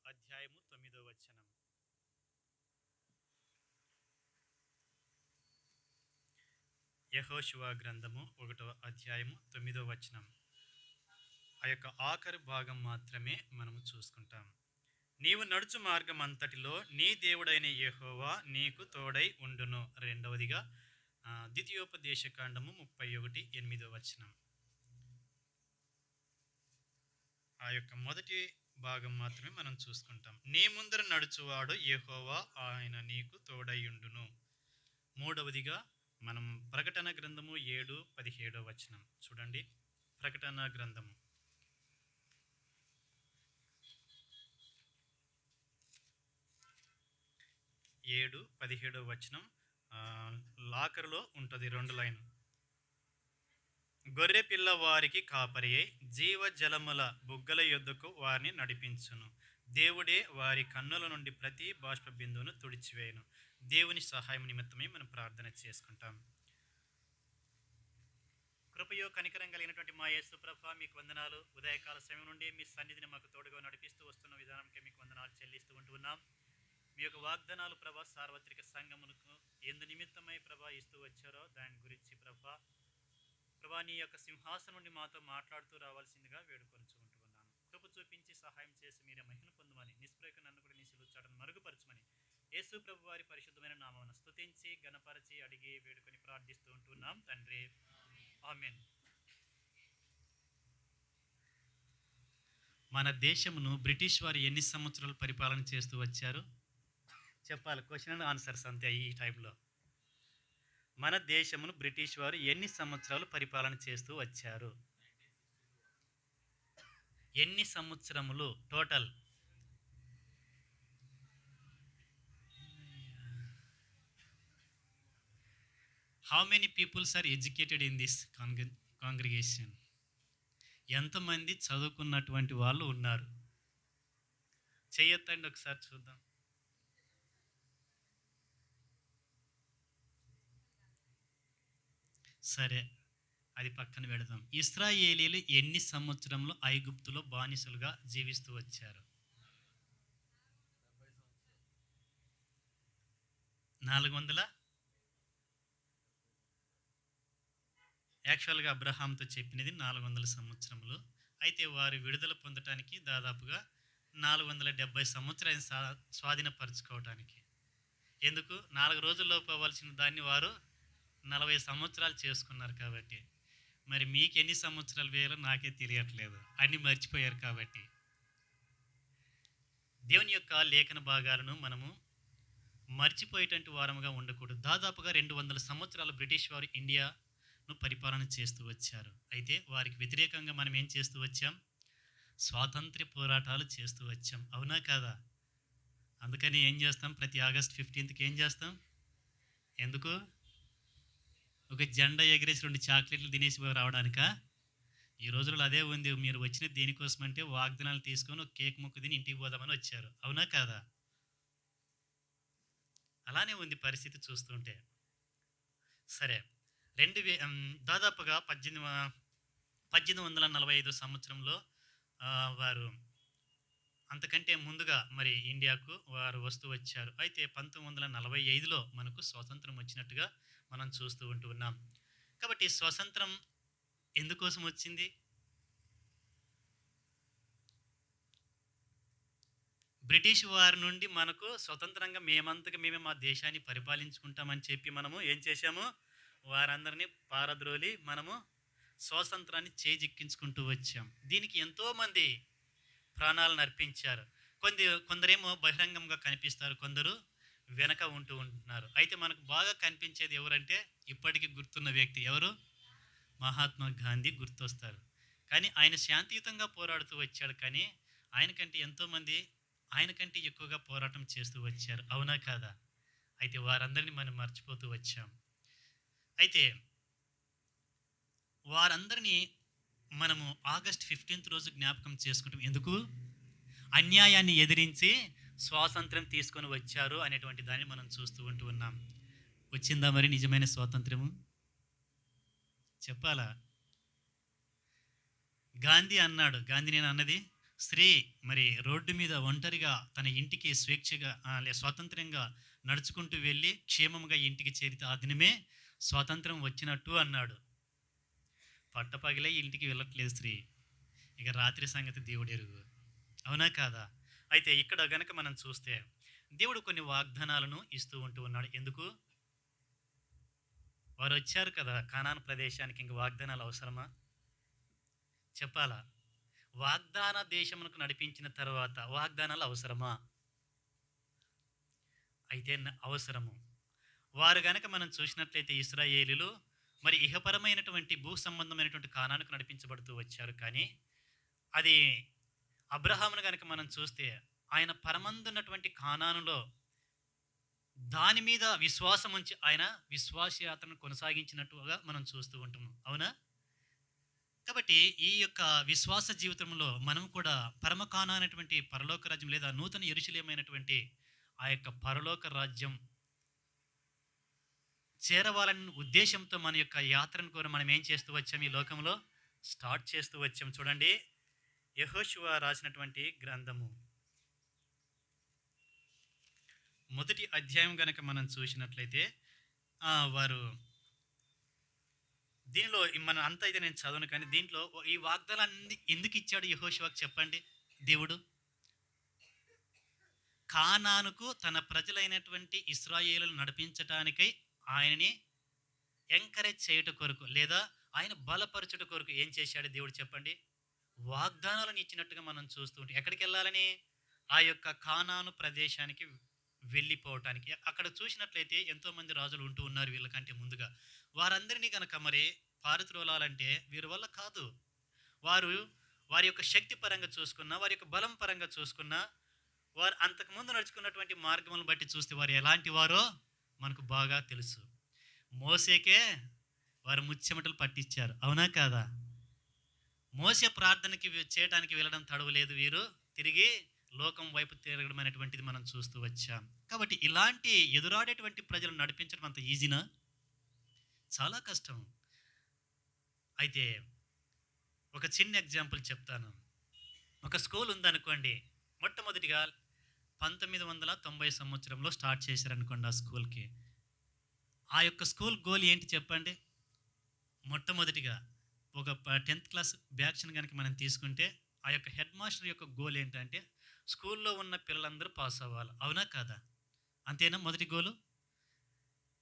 అధ్యాయము 9వ వచనం. యెహోషువ గ్రంథము 1వ అధ్యాయము 9వ వచనం. ఆ యొక్క ఆఖరి భాగం మాత్రమే మనము చూసుకుంటాం. నీవు నడుచు మార్గం అంతటిలో నీ దేవుడైన యెహోవా నీకు తోడై ఉండును. రెండవదిగా ద్వితీయోపదేశకాండము 31:8. ఆ యొక్క మొదటి భాగం మాత్రమే మనం చూసుకుంటాం. నీ ముందర నడుచువాడు యెహోవా, ఆయన నీకు తోడైయుండును. మూడవదిగా మనం ప్రకటన గ్రంథము 7:17 చూడండి. ప్రకటన గ్రంథము 7:17 లాకర్లో ఉంటుంది 2 లైన్. గొర్రె పిల్ల వారికి కాపరి అయి జీవజలముల బుగ్గల యొద్దకు వారిని నడిపించును. దేవుడే వారి కన్నుల నుండి ప్రతి బాష్ప బిందువును తుడిచివేయును. దేవుని సహాయం నిమిత్తమే మనం ప్రార్థన చేసుకుంటాం. కృపయో కనికరం కలిగినటువంటి మా యేసు ప్రభువా, మీకు వందనాలు. ఉదయకాల సమయం నుండి మీ సన్నిధిని మాకు తోడుగా నడిపిస్తూ వస్తున్న విధానంకే మీకు వందనాలు చెల్లిస్తూ ఉంటున్నాం. మీ యొక్క వాగ్దానాలు ప్రభా సార్వత్రిక సంఘములకు ఎందు నిమిత్తమై ప్రభా ఇస్తూ వచ్చారో దాని గురించి ప్రభా నీ యొక్క సింహాసనం నుండి మాతో మాట్లాడుతూ రావాల్సిందిగా వేడుకొనుచుకుంటున్నాను. కృప చూపించి సహాయం చేసి మీరే మహిమ పొందమని, నిష్ప్రయోజక నన్ను కూడా నీ శిలువ చాటును మరుగుపరచమని యేసు ప్రభు వారి పరిశుద్ధమైన నామమున స్తుతించి గణపరచి అడిగి వేడుకొని ప్రార్థిస్తూ ఉంటున్నాం తండ్రి, ఆమేన్. మన దేశమును బ్రిటిష్ వారు ఎన్ని సంవత్సరాలు పరిపాలన చేస్తూ వచ్చారు? చెప్పాలి. క్వశ్చన్ అండ్ ఆన్సర్స్ అంతే. ఈ టైంలో మన దేశమును బ్రిటిష్ వారు ఎన్ని సంవత్సరాలు పరిపాలన చేస్తూ వచ్చారు? ఎన్ని సంవత్సరములు total? How many peoples are educated in this congregation? ఎంతమంది చదువుకున్నటువంటి వాళ్ళు ఉన్నారు? చెయ్యొద్దండి ఒకసారి చూద్దాం. సరే, అది పక్కన పెడదాం. ఇశ్రాయేలీలు ఎన్ని సంవత్సరంలో ఐగుప్తులో బానిసలుగా జీవిస్తూ వచ్చారు? 400. యాక్చువల్గా అబ్రహాంతో చెప్పినది 400 సంవత్సరములు. అయితే వారు విడుదల పొందటానికి దాదాపుగా 470 సంవత్సరాలు స్వాధీనపరచుకోవటానికి. ఎందుకు? 4 రోజుల్లో పోవాల్సిన దాన్ని వారు 40 సంవత్సరాలు చేసుకున్నారు కాబట్టి. మరి మీకు ఎన్ని సంవత్సరాలు వేయాలో నాకే తెలియట్లేదు, అన్నీ మర్చిపోయారు కాబట్టి. దేవుని యొక్క లేఖన భాగాలను మనము మర్చిపోయేటువంటి వారముగా ఉండకూడదు. దాదాపుగా 200 సంవత్సరాలు బ్రిటిష్ వారు ఇండియాను పరిపాలన చేస్తూ వచ్చారు. అయితే వారికి వ్యతిరేకంగా మనం ఏం చేస్తూ వచ్చాం? స్వాతంత్ర్య పోరాటాలు చేస్తూ వచ్చాం. అవునా కాదా? అందుకని ఏం చేస్తాం? ప్రతి ఆగస్ట్ 15కి ఏం చేస్తాం? ఎందుకు? ఒక జెండా ఎగిరేసి 2 చాక్లెట్లు తినేసి రావడానికా? ఈ రోజుల్లో అదే ఉంది. మీరు వచ్చిన దేనికోసం అంటే వాగ్దానాలు తీసుకొని ఒక కేక్ ముక్క తిని ఇంటికి పోదామని వచ్చారు. అవునా కాదా? అలానే ఉంది పరిస్థితి చూస్తుంటే. సరే, దాదాపుగా 1845 సంవత్సరంలో వారు అంతకంటే ముందుగా మరి ఇండియాకు వారు వస్తూ వచ్చారు. అయితే 1945లో మనకు స్వాతంత్రం వచ్చినట్టుగా మనం చూస్తూ ఉంటున్నాం. కాబట్టి స్వాతంత్రం ఎందుకోసం వచ్చింది? బ్రిటిష్ వారి నుండి మనకు స్వతంత్రంగా మేమంతగా మేమే మా దేశాన్ని పరిపాలించుకుంటామని చెప్పి మనము ఏం చేశాము? వారందరినీ పారద్రోలి మనము స్వాతంత్రాన్ని చేజిక్కించుకుంటూ వచ్చాం. దీనికి ఎంతోమంది ప్రాణాలను అర్పించారు. కొందరేమో బహిరంగంగా కనిపిస్తారు, కొందరు వెనక ఉంటున్నారు. అయితే మనకు బాగా కనిపించేది ఎవరంటే ఇప్పటికీ గుర్తున్న వ్యక్తి ఎవరు? మహాత్మా గాంధీ గుర్తొస్తారు. కానీ ఆయన శాంతియుతంగా పోరాడుతూ వచ్చాడు. కానీ ఆయనకంటే ఎక్కువగా పోరాటం చేస్తూ వచ్చారు. అవునా కాదా? అయితే వారందరినీ మనం మర్చిపోతూ వచ్చాం. అయితే వారందరినీ మనము ఆగస్ట్ 15 రోజు జ్ఞాపకం చేసుకుంటాం. ఎందుకు? అన్యాయాన్ని ఎదిరించి స్వాతంత్రం తీసుకొని వచ్చారు అనేటువంటి దాన్ని మనం చూస్తూ ఉన్నాం. వచ్చిందా మరి నిజమైన స్వాతంత్రము? చెప్పాలా? గాంధీ నేను అన్నది స్త్రీ మరి రోడ్డు మీద ఒంటరిగా తన ఇంటికి స్వేచ్ఛగా స్వాతంత్ర్యంగా నడుచుకుంటూ వెళ్ళి క్షేమంగా ఇంటికి చేరితే ఆ దినమే స్వాతంత్రం వచ్చినట్టు అన్నాడు. పట్టపగలే ఇంటికి వెళ్ళట్లేదు స్త్రీ. ఇక రాత్రి సంగతి దేవుడు ఎరుగు. అవునా కాదా? అయితే ఇక్కడ గనక మనం చూస్తే దేవుడు కొన్ని వాగ్దానాలను ఇస్తూ ఉన్నాడు. ఎందుకు? వారు వచ్చారు కదా కానాను ప్రదేశానికి, ఇంక వాగ్దానాలు అవసరమా? చెప్పాలా? వాగ్దాన దేశమునకు నడిపించిన తర్వాత వాగ్దానాలు అవసరమా? అయితే అవసరము. వారు గనక మనం చూసినట్లయితే ఇశ్రాయేలీయులు మరి ఇహపరమైనటువంటి భూ సంబంధమైనటువంటి కానానుకు నడిపించబడుతూ వచ్చారు. కానీ అది అబ్రహామును గనక మనం చూస్తే ఆయన పరమందున్నటువంటి కానానులో దాని మీద విశ్వాసం ఉంచి ఆయన విశ్వాసయాత్రను కొనసాగించినట్టుగా మనం చూస్తూ ఉంటున్నాం. అవునా? కాబట్టి ఈ యొక్క విశ్వాస జీవితంలో మనం కూడా పరమకాన అనేటువంటి పరలోక రాజ్యం లేదా నూతన యెరూషలేమైనటువంటి ఆ యొక్క పరలోక రాజ్యం చేరవాలని ఉద్దేశంతో మన యొక్క యాత్రను కూడా మనం ఏం చేస్తూ వచ్చాం? ఈ లోకంలో స్టార్ట్ చేస్తూ వచ్చాం. చూడండి, యెహోషువ రాసినటువంటి గ్రంథము మొదటి అధ్యాయం గనక మనం చూసినట్లయితే వారు దీనిలో మన అంతా అయితే నేను చదవను, కానీ దీంట్లో ఈ వాగ్దానాన్ని ఎందుకు ఇచ్చాడు యెహోషువకు చెప్పండి? దేవుడు కానానుకు తన ప్రజలైనటువంటి ఇశ్రాయేలును నడిపించటానికై ఆయనని ఎంకరేజ్ చేయుట కొరకు లేదా ఆయన బలపరచుట కొరకు ఏం చేశాడు దేవుడు చెప్పండి? వాగ్దానాలను ఇచ్చినట్టుగా మనం చూస్తూ ఉంటాం. ఎక్కడికి వెళ్ళాలని? ఆ యొక్క కానాను ప్రదేశానికి వెళ్ళిపోవటానికి. అక్కడ చూసినట్లయితే ఎంతోమంది రాజులు ఉంటూ ఉన్నారు వీళ్ళకంటే ముందుగా. వారందరినీ కనుక మరి పారుత్రోలాలంటే వీరి వల్ల కాదు. వారు వారి యొక్క శక్తి పరంగా చూసుకున్నా, వారి యొక్క బలం పరంగా చూసుకున్నా, వారు అంతకుముందు నడుచుకున్నటువంటి మార్గములను బట్టి చూస్తే వారు ఎలాంటి వారో మనకు బాగా తెలుసు. మోసేకే వారు ముచ్చెమటలు పట్టించారు. అవునా కాదా? మోసే ప్రార్థనకి చేయడానికి వెళ్ళడం తడవలేదు, వీరు తిరిగి లోకం వైపు తిరగడం అనేటువంటిది మనం చూస్తూ వచ్చాం. కాబట్టి ఇలాంటి ఎదురాడేటువంటి ప్రజలను నడిపించడం అంత ఈజీనా? చాలా కష్టం. అయితే ఒక చిన్న ఎగ్జాంపుల్ చెప్తాను. ఒక స్కూల్ ఉందనుకోండి, మొట్టమొదటిగా 1990 సంవత్సరంలో స్టార్ట్ చేశారనుకోండి ఆ స్కూల్కి. ఆ యొక్క స్కూల్ గోల్ ఏంటి చెప్పండి? మొట్టమొదటిగా ఒక 10th క్లాస్ బ్యాచ్ని కనుక మనం తీసుకుంటే ఆ యొక్క హెడ్ మాస్టర్ యొక్క గోల్ ఏంటంటే స్కూల్లో ఉన్న పిల్లలందరూ పాస్ అవ్వాలి. అవునా కాదా? అంతేనా మొదటి గోలు?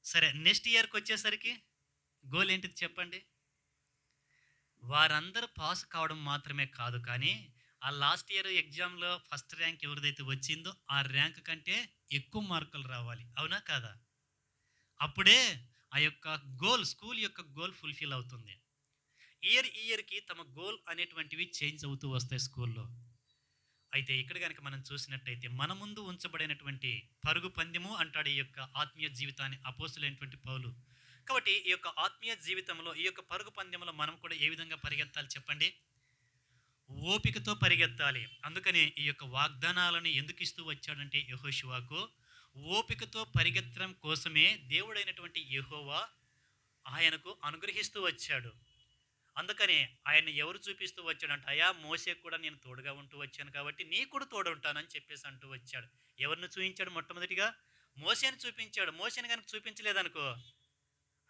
సరే, నెక్స్ట్ ఇయర్కి వచ్చేసరికి గోల్ ఏంటిది చెప్పండి? వారందరూ పాస్ కావడం మాత్రమే కాదు, కానీ ఆ లాస్ట్ ఇయర్ ఎగ్జామ్లో ఫస్ట్ ర్యాంక్ ఎవరిదైతే వచ్చిందో ఆ ర్యాంక్ కంటే ఎక్కువ మార్కులు రావాలి. అవునా కాదా? అప్పుడే ఆ యొక్క గోల్, స్కూల్ యొక్క గోల్ ఫుల్ఫిల్ అవుతుంది. ఇయర్కి తమ గోల్ అనేటువంటివి చేంజ్ అవుతూ వస్తాయి స్కూల్లో. అయితే ఇక్కడ కనుక మనం చూసినట్టయితే మన ముందు ఉంచబడినటువంటి పరుగు పందెము అంటాడు ఈ యొక్క ఆత్మీయ జీవితాన్ని అపోస్తులైనటువంటి పౌలు. కాబట్టి ఈ యొక్క ఆత్మీయ జీవితంలో ఈ యొక్క పరుగు పందెంలో మనం కూడా ఏ విధంగా పరిగెత్తాలి చెప్పండి? ఓపికతో పరిగెత్తాలి. అందుకని ఈ యొక్క వాగ్దానాలను ఎందుకు ఇస్తూ వచ్చాడంటే యెహోషువకు ఓపికతో పరిగెత్తడం కోసమే దేవుడైనటువంటి యెహోవా ఆయనకు అనుగ్రహిస్తూ వచ్చాడు. అందుకని ఆయన ఎవరు చూపిస్తూ వచ్చాడంటే, అయా మోసే కూడా నేను తోడుగా ఉంటూ వచ్చాను కాబట్టి నీ కూడా తోడు ఉంటానని చెప్పేసి అంటూ వచ్చాడు. ఎవరిని చూపించాడు? మొట్టమొదటిగా మోసేని చూపించాడు. మోసేని కనుక చూపించలేదనుకో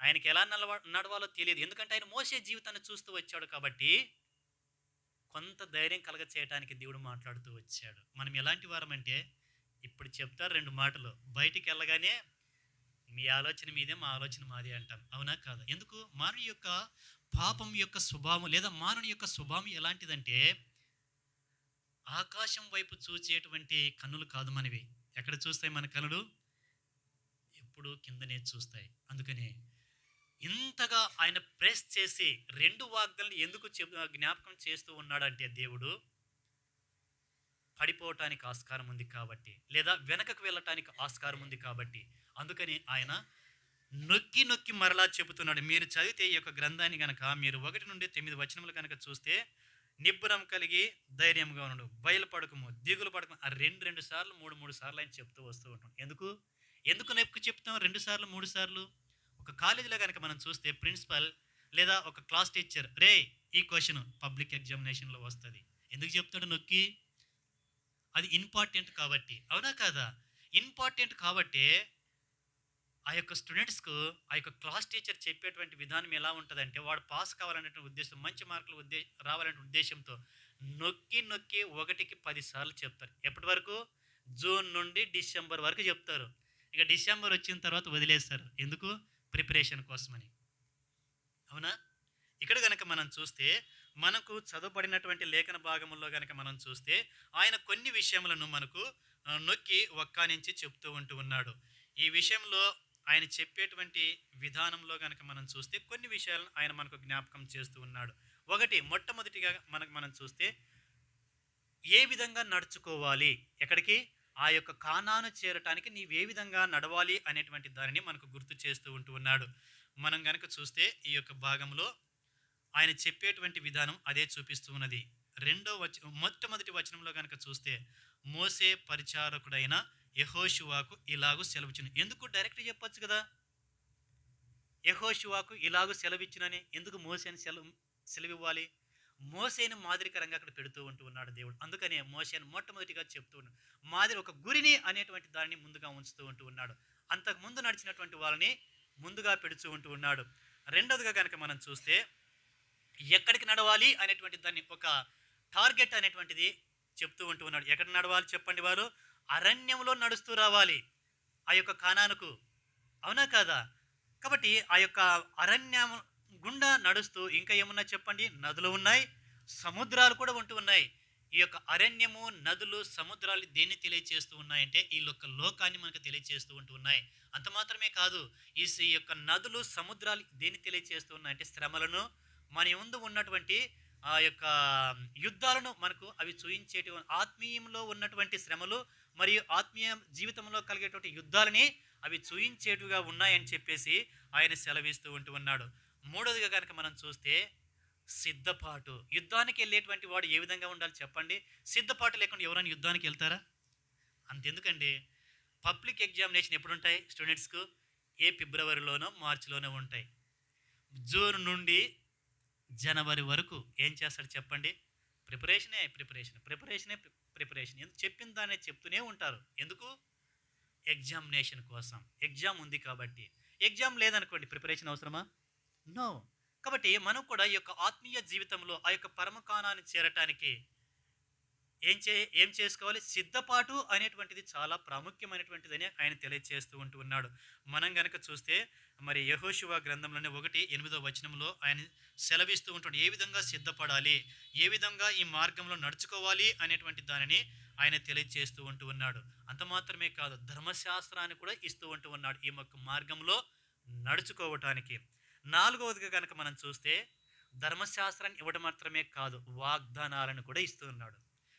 ఆయనకి ఎలా నడవాలో తెలియదు. ఎందుకంటే ఆయన మోసే జీవితాన్ని చూస్తూ వచ్చాడు కాబట్టి కొంత ధైర్యం కలగ చేయడానికి దేవుడు మాట్లాడుతూ వచ్చాడు. మనం ఎలాంటి వారమంటే ఇప్పుడు చెప్తారు 2 మాటలు, బయటికి వెళ్ళగానే మీ ఆలోచన మీదే మా ఆలోచన మాదే అంటాం. అవునా కాదా? ఎందుకు? మానవుని యొక్క పాపం యొక్క స్వభావం లేదా మానవుని యొక్క స్వభావం ఎలాంటిదంటే ఆకాశం వైపు చూచేటువంటి కన్నులు కాదు మనవి. ఎక్కడ చూస్తాయి మన కన్నులు? ఎప్పుడు కిందనే చూస్తాయి. అందుకని ఇంతగా ఆయన ప్రెస్ చేసి 2 వాగ్దానాలు ఎందుకు జ్ఞాపకం చేస్తూ ఉన్నాడంటే దేవుడు పడిపోవటానికి ఆస్కారం ఉంది కాబట్టి, లేదా వెనకకు వెళ్ళటానికి ఆస్కారం ఉంది కాబట్టి, అందుకని ఆయన నొక్కి నొక్కి మరలా చెబుతున్నాడు. మీరు చదివితే ఈ యొక్క గ్రంథాన్ని కనుక మీరు 1 నుండి 9 వచనములు కనుక చూస్తే, నిబ్బరం కలిగి ధైర్యంగా ఉండు, బయలుపడకము, దిగులు పడకము, ఆ 2 సార్లు 3 సార్లు ఆయన చెప్తూ వస్తూ ఉంటాం. ఎందుకు నొక్కి చెప్తాం 2 సార్లు 3 సార్లు? ఒక కాలేజీలో కనుక మనం చూస్తే ప్రిన్సిపల్ లేదా ఒక క్లాస్ టీచర్, రే ఈ క్వశ్చన్ పబ్లిక్ ఎగ్జామినేషన్లో వస్తుంది, ఎందుకు చెప్తాడు నొక్కి? అది ఇంపార్టెంట్ కాబట్టి. అవునా కాదా? ఇంపార్టెంట్ కాబట్టే ఆ యొక్క స్టూడెంట్స్‌కు ఆ యొక్క క్లాస్ టీచర్ చెప్పేటువంటి విధానం ఎలా ఉంటదంటే, వాడు పాస్ కావాలనేటువంటి ఉద్దేశం, మంచి మార్కులు రావాలనే ఉద్దేశ్యంతో నొక్కి, నొక్కి ఒకటికి 10 సార్లు చెప్తారు. ఎప్పటి వరకు? జూన్ నుండి డిసెంబర్ వరకు చెప్తారు. ఇక డిసెంబర్ వచ్చిన తర్వాత వదిలేస్తారు. ఎందుకు? ప్రిపరేషన్ కోసమని. అవునా? ఇక్కడ గనక మనం చూస్తే, మనకు చదవబడినటువంటి లేఖన భాగముల్లో గనక మనం చూస్తే, ఆయన కొన్ని విషయములను మనకు నొక్కి ఒక్కానించి చెప్తూ ఉంటూ ఉన్నాడు. ఈ విషయంలో ఆయన చెప్పేటువంటి విధానంలో గనక మనం చూస్తే, కొన్ని విషయాలను ఆయన మనకు జ్ఞాపకం చేస్తూ ఉన్నాడు. ఒకటి మొట్టమొదటిగా మనం చూస్తే, ఏ విధంగా నడుచుకోవాలి? ఎక్కడికి? ఆ యొక్క కానాను చేరటానికి నీవే విధంగా నడవాలి అనేటువంటి దానిని మనకు గుర్తు చేస్తూ ఉంటూ ఉన్నాడు. మనం గనక చూస్తే ఈ యొక్క భాగంలో ఆయన చెప్పేటువంటి విధానం అదే చూపిస్తూ ఉన్నది. మొట్టమొదటి వచనంలో గనక చూస్తే, మోసే పరిచారకుడైన యెహోషువకు ఇలాగు సెలవిచ్చును. ఎందుకు డైరెక్ట్ చెప్పొచ్చు కదా! యెహోషువకు ఇలాగు సెలవిచ్చునని ఎందుకు మోసేని సెలవివ్వాలి? మోసేని మాదిరికరంగా అక్కడ పెడుతూ ఉంటూ ఉన్నాడు దేవుడు. అందుకనే మోసేని మొట్టమొదటిగా చెప్తూ ఉన్నాడు. మాదిరి ఒక గురిని అనేటువంటి దాన్ని ముందుగా ఉంచుతూ ఉంటూ ఉన్నాడు. అంతకు ముందు నడిచినటువంటి వాళ్ళని ముందుగా పెడుతూ ఉంటూ ఉన్నాడు. రెండోదిగా గనక మనం చూస్తే, ఎక్కడికి నడవాలి అనేటువంటి దాన్ని ఒక టార్గెట్ అనేటువంటిది చెప్తూ ఉంటూ ఉన్నాడు. ఎక్కడ నడవాలి చెప్పండి వారు? అరణ్యంలో నడుస్తూ రావాలి ఆ యొక్క కానానుకు. అవునా కాదా? కాబట్టి ఆ యొక్క అరణ్యం గుండా నడుస్తూ ఇంకా ఏమున్నా చెప్పండి? నదులు ఉన్నాయి, సముద్రాలు కూడా ఉంటూ ఉన్నాయి. ఈ యొక్క అరణ్యము, నదులు, సముద్రాలు దేన్ని తెలియచేస్తూ ఉన్నాయంటే, ఈ యొక్క లోకాన్ని మనకు తెలియచేస్తూ ఉంటూ ఉన్నాయి. అంత మాత్రమే కాదు, ఈ యొక్క నదులు, సముద్రాలు దేన్ని తెలియచేస్తూ ఉన్నాయంటే, శ్రమలను, మన ముందు ఉన్నటువంటి ఆ యొక్క యుద్ధాలను మనకు అవి చూయించేటి, ఆత్మీయంలో ఉన్నటువంటి శ్రమలు మరియు ఆత్మీయ జీవితంలో కలిగేటువంటి యుద్ధాలని అవి చూయించేటుగా ఉన్నాయని చెప్పేసి ఆయన సెలవిస్తూ ఉంటూ ఉన్నాడు. మూడోదిగా కనుక మనం చూస్తే, సిద్ధపాటు. యుద్ధానికి వెళ్ళేటువంటి వాడు ఏ విధంగా ఉండాలి చెప్పండి? సిద్ధపాటు లేకుండా ఎవరైనా యుద్ధానికి వెళ్తారా? అంతెందుకండి, పబ్లిక్ ఎగ్జామినేషన్ ఎప్పుడుంటాయి స్టూడెంట్స్‌కు? ఫిబ్రవరిలోనో, మార్చిలోనో ఉంటాయి. జూన్ నుండి జనవరి వరకు ఏం చేస్తాడు చెప్పండి? ప్రిపరేషనే, ప్రిపరేషన్, ప్రిపరేషనే, ప్రిపరేషన్. ఎందుకు? చెప్పిన దాన్నే చెప్తూనే ఉంటారు. ఎందుకు? ఎగ్జామినేషన్ కోసం. ఎగ్జామ్ ఉంది కాబట్టి. ఎగ్జామ్ లేదనుకోండి, ప్రిపరేషన్ అవసరమా? నో. కాబట్టి మనం కూడా ఈ యొక్క ఆత్మీయ జీవితంలో ఆ యొక్క పరమకాణాన్ని చేరటానికి ఏం చేసుకోవాలి? సిద్ధపాటు అనేటువంటిది చాలా ప్రాముఖ్యమైనటువంటిదని ఆయన తెలియజేస్తూ ఉంటూ ఉన్నాడు. మనం గనక చూస్తే మరి యెహోషువ గ్రంథంలోనే 1:8 వచనంలో ఆయన సెలవిస్తూ ఉంటాడు. ఏ విధంగా సిద్ధపడాలి, ఏ విధంగా ఈ మార్గంలో నడుచుకోవాలి అనేటువంటి దానిని ఆయన తెలియజేస్తూ ఉంటూ ఉన్నాడు. అంత మాత్రమే కాదు, ధర్మశాస్త్రాన్ని కూడా ఇస్తూ ఉంటూ ఉన్నాడు ఈ యొక్క మార్గంలో నడుచుకోవటానికి. నాలుగవదిగా కనుక మనం చూస్తే, ధర్మశాస్త్రాన్ని ఇవ్వడం మాత్రమే కాదు, వాగ్దానాలను కూడా ఇస్తూ ఉన్నాడు.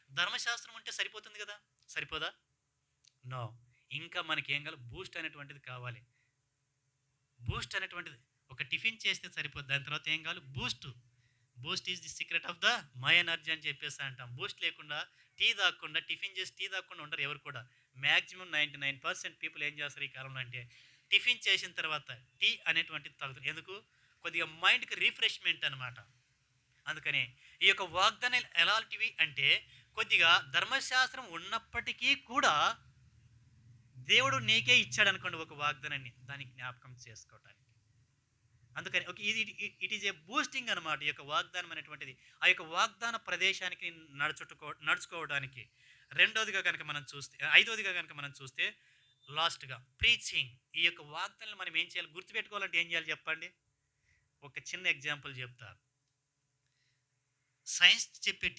ధర్మశాస్త్రం ఉంటే సరిపోతుంది కదా? సరిపోదా? నో. ఇంకా మనకేం కావాలి? బూస్ట్ అనేటువంటిది కావాలి. బూస్ట్ అనేటువంటిది ఒక టిఫిన్ చేస్తే సరిపోద్ది. దాని తర్వాత ఏం కావాలి? Boost. Boost is the secret of the my energy అని చెప్పేసి అంటాం. బూస్ట్ లేకుండా, టీ తాగకుండా, టిఫిన్ చేసి టీ తాగకుండా ఉండరు ఎవరు కూడా. మ్యాక్సిమం 99% పీపుల్ ఏం చేస్తారు ఈ కాలంలో అంటే, టిఫిన్ చేసిన తర్వాత టీ అనేటువంటిది తాగుతారు. ఎందుకు? కొద్దిగా మైండ్కి రిఫ్రెష్మెంట్ అనమాట. అందుకనే ఈ యొక్క వాగ్దానాలు ఎలాంటివి అంటే, కొద్దిగా ధర్మశాస్త్రం ఉన్నప్పటికీ కూడా దేవుడు నీకే ఇచ్చాడు అనుకోండి ఒక వాగ్దానాన్ని, దాన్ని జ్ఞాపకం చేసుకోవటానికి. అందుకని ఒక ఇది ఇట్ ఈజ్ ఏ బూస్టింగ్ అనమాట ఈ యొక్క వాగ్దానం అనేటువంటిది. ఆ యొక్క వాగ్దాన ప్రదేశానికి నడుచుకోవడానికి. రెండోదిగా కనుక మనం చూస్తే, ఐదోదిగా కనుక మనం చూస్తే, లాస్ట్‌గా ప్రీచింగ్. ఈ యొక్క వాగ్దానాలు మనం ఏం చేయాలి? గుర్తుపెట్టుకోవాలంటే ఏం చేయాలి చెప్పండి? ఒక చిన్న ఎగ్జాంపుల్ చెప్తా. సైన్స్ చెప్పే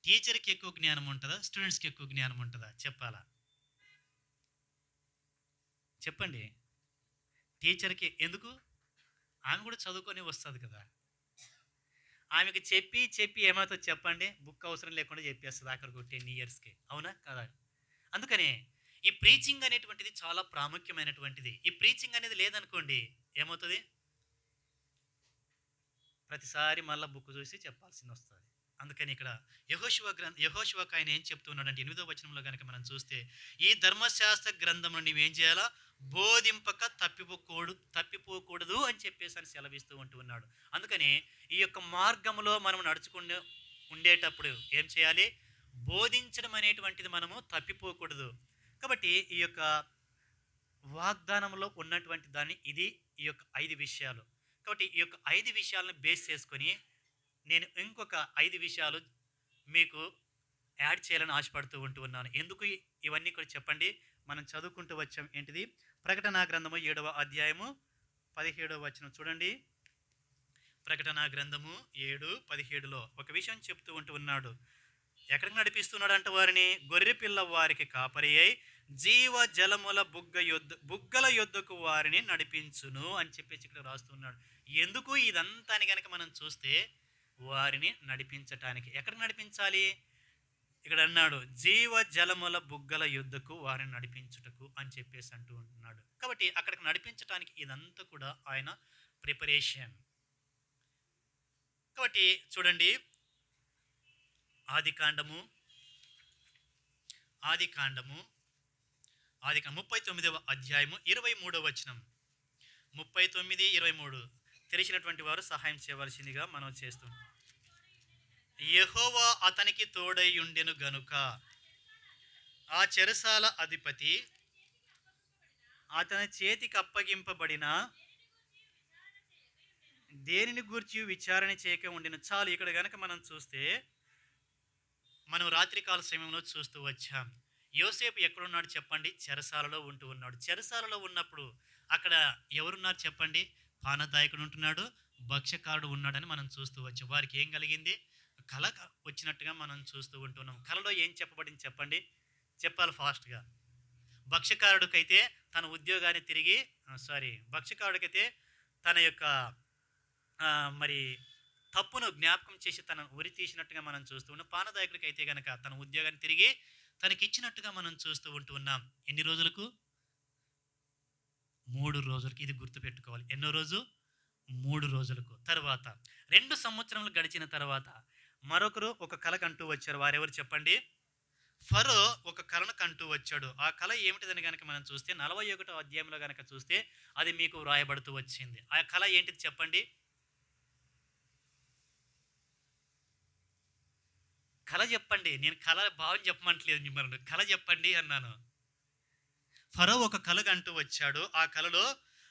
టీచర్‌కి ఎక్కువ జ్ఞానం ఉంటదా? స్టూడెంట్స్‌కి ఎక్కువ జ్ఞానం ఉంటదా? చెప్పాలా? చెప్పండి. టీచర్‌కి. ఎందుకు? ఆమె కూడా చదువుకొని వస్తది కదా! ఆమెకి చెప్పి ఏమవుతది చెప్పండి? బుక్ అవసరం లేకుండా చెప్పేస్తది ఆఖరికి ఒక 10 ఇయర్స్‌కి. అవునా? కాదా? అందుకనే ఈ ప్రీచింగ్ అనేటువంటిది చాలా ప్రాముఖ్యమైనటువంటిది. ఈ ప్రీచింగ్ అనేది లేదనుకోండి, ఏమవుతది? ప్రతిసారి మళ్ళా బుక్ చూసి చెప్పాల్సిందొస్తది. అందుకని ఇక్కడ యెహోషువకు ఆయన ఏం చెప్తున్నాడంటే 8వ వచనంలో గనక మనం చూస్తే, ఈ ధర్మశాస్త్ర గ్రంథంలో నీవేం చేయాలా? బోధింపక తప్పిపోకూడదు అని చెప్పేసి అని సెలవిస్తూ ఉంటూ ఉన్నాడు. అందుకని ఈ యొక్క మార్గంలో మనం ఉండేటప్పుడు ఏం చేయాలి? బోధించడం అనేటువంటిది మనము తప్పిపోకూడదు. కాబట్టి ఈ యొక్క వాగ్దానంలో ఉన్నటువంటి దాన్ని ఇది ఈ యొక్క 5 విషయాలు. కాబట్టి ఈ యొక్క 5 విషయాలను బేస్ చేసుకొని నేను ఇంకొక 5 విషయాలు మీకు యాడ్ చేయాలని ఆశపడుతూ ఉన్నాను. ఎందుకు ఇవన్నీ కూడా చెప్పండి. మనం చదువుకుంటూ వచ్చాం. ఏంటిది? ప్రకటన గ్రంథము 7వ అధ్యాయము 17వ వచనం చూడండి. ప్రకటన గ్రంథము 7:17లో ఒక విషయం చెప్తూ ఉన్నాడు. ఎక్కడికి నడిపిస్తున్నాడంట వారిని? గొర్రెపిల్ల వారికి కాపరి అయి జీవ జలముల బుగ్గల యొద్దకు వారిని నడిపించును అని చెప్పేసి ఇక్కడ రాస్తున్నాడు. ఎందుకు ఇదంతా అని గనక మనం చూస్తే వారిని నడిపించటానికి. ఎక్కడికి నడిపించాలి? ఇక్కడ అన్నాడు జీవ జలముల బుగ్గల యొద్దకు వారిని నడిపించుటకు అని చెప్పేసి అంటూ ఉంటున్నాడు. కాబట్టి అక్కడికి నడిపించటానికి ఇదంతా కూడా ఆయన ప్రిపరేషన్. కాబట్టి చూడండి, ఆది కాండము 39వ అధ్యాయము 23వ వచనం. 39:23 తెలిసినటువంటి వారు సహాయం చేయవలసిందిగా మనం చేస్తాం. యెహోవా అతనికి తోడై ఉండెను గనుక ఆ చెరసాల అధిపతి అతని చేతికి అప్పగింపబడిన దేనిని గూర్చి విచారణ చేయక ఉండిన. చాలు. ఇక్కడ గనక మనం చూస్తే మనం రాత్రికాల సమయంలో చూస్తూ వచ్చాం. యోసేపు ఎక్కడున్నాడు చెప్పండి? చెరసాలలో ఉంటూ ఉన్నాడు. చెరసాలలో ఉన్నప్పుడు అక్కడ ఎవరున్నారు చెప్పండి? పానదాయకుడు ఉంటున్నాడు, భక్ష్యకారుడు ఉన్నాడని మనం చూస్తూ వచ్చాం. వారికి ఏం కలిగింది? కళ వచ్చినట్టుగా మనం చూస్తూ ఉంటున్నాం. కళలో ఏం చెప్పబడింది చెప్పండి? చెప్పాలి ఫాస్ట్గా. భక్ష్యకారుడికైతే తన ఉద్యోగాన్ని తిరిగి భక్ష్యకారుడికైతే తన యొక్క మరి తప్పును జ్ఞాపకం చేసి తన ఉరి తీసినట్టుగా మనం చూస్తూ ఉన్నాం. పానదాయకుడికి అయితే గనక తన ఉద్యోగాన్ని తిరిగి తనకిచ్చినట్టుగా మనం చూస్తూ ఉన్నాం. ఎన్ని రోజులకు? 3 రోజులకి. ఇది గుర్తుపెట్టుకోవాలి. ఎన్నో రోజు? 3 రోజులకు. తర్వాత 2 సంవత్సరములు గడిచిన తర్వాత మరొకరు ఒక కల కంటూ వచ్చారు. వారెవరు చెప్పండి? ఫరో ఒక కలను కంటూ వచ్చాడు. ఆ కల ఏమిటిదని గనక మనం చూస్తే 41వ అధ్యాయంలో గనక చూస్తే అది మీకు వ్రాయబడుతూ వచ్చింది. ఆ కల ఏంటిది చెప్పండి? కల చెప్పండి. నేను కల భావం చెప్పమంటలేదు మిమ్మల్ని. కల చెప్పండి అన్నాను. ఫరో ఒక కల కంటూ వచ్చాడు. ఆ కలలో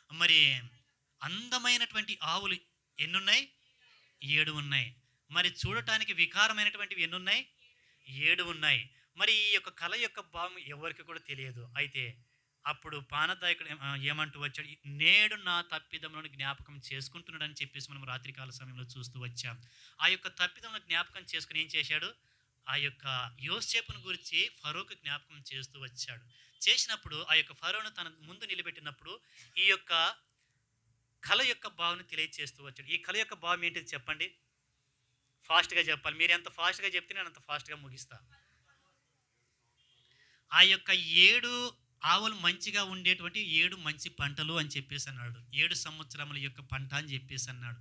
మరి అందమైనటువంటి ఆవులు ఎన్నున్నాయి? 7 ఉన్నాయి. మరి చూడటానికి వికారమైనటువంటివి ఎన్నున్నాయి? 7 ఉన్నాయి. మరి ఈ యొక్క కళ యొక్క భావం ఎవరికి కూడా తెలియదు. అయితే అప్పుడు పానదాయకుడు ఏమంటూ వచ్చాడు? నేడు నా తప్పిదములను జ్ఞాపకం చేసుకుంటున్నాడని చెప్పేసి మనం రాత్రికాల సమయంలో చూస్తూ వచ్చాం. ఆ యొక్క తప్పిదములను జ్ఞాపకం చేసుకుని ఏం చేశాడు? ఆ యొక్క యోసేపును గురించి ఫరోకు జ్ఞాపకం చేస్తూ వచ్చాడు. చేసినప్పుడు ఆ యొక్క ఫరోను తన ముందు నిలబెట్టినప్పుడు ఈ యొక్క కళ యొక్క భావన తెలియచేస్తూ వచ్చాడు. ఈ కళ యొక్క భావం ఏంటిది చెప్పండి? ఫాస్ట్గా చెప్పాలి. మీరు ఎంత ఫాస్ట్గా చెప్తే నేను అంత ఫాస్ట్గా ముగిస్తా. ఆ యొక్క 7 ఆవులు మంచిగా ఉండేటువంటి 7 మంచి పంటలు అని చెప్పేసి అన్నాడు. 7 సంవత్సరముల యొక్క పంట అని చెప్పేసి అన్నాడు.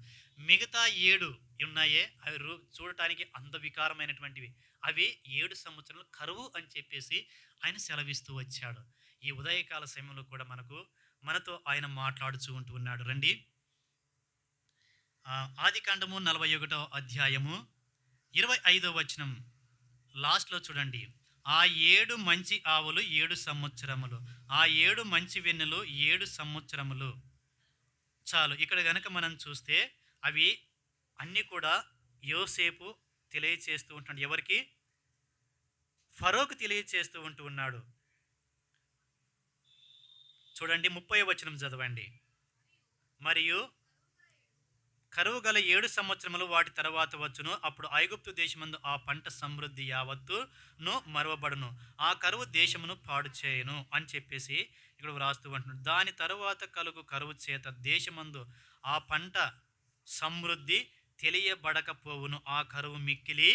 మిగతా 7 ఉన్నాయే అవి చూడటానికి అందవికారమైనటువంటివి. అవి 7 సంవత్సరాలు కరువు అని చెప్పేసి ఆయన సెలవిస్తూ వచ్చాడు. ఈ ఉదయకాల సమయంలో కూడా మనతో ఆయన మాట్లాడుతూ ఉన్నాడు. రండి, ఆదికాండము 41వ అధ్యాయము 25వ వచనం లాస్ట్లో చూడండి. ఆ 7 మంచి ఆవులు 7 సంవత్సరములు, ఆ 7 మంచి వెన్నులు 7 సంవత్సరములు. చాలు. ఇక్కడ గనక మనం చూస్తే అవి అన్నీ కూడా యోసేపు తెలియచేస్తూ ఉంటున్నాడు. ఎవరికి? ఫరోకు తెలియచేస్తూ ఉన్నాడు. చూడండి, 30వ వచనం చదవండి. మరియు కరువు గల 7 సంవత్సరములు వాటి తర్వాత వచ్చును. అప్పుడు ఐగుప్తు దేశమందు ఆ పంట సమృద్ధి యావత్తును మరవబడును. ఆ కరువు దేశమును పాడు చేయను అని చెప్పేసి ఇక్కడ వ్రాస్తూ ఉంటున్నాడు. దాని తరువాత కలుగు కరువు చేత దేశమందు ఆ పంట సమృద్ధి తెలియబడకపోవును. ఆ కరువు మిక్కిలి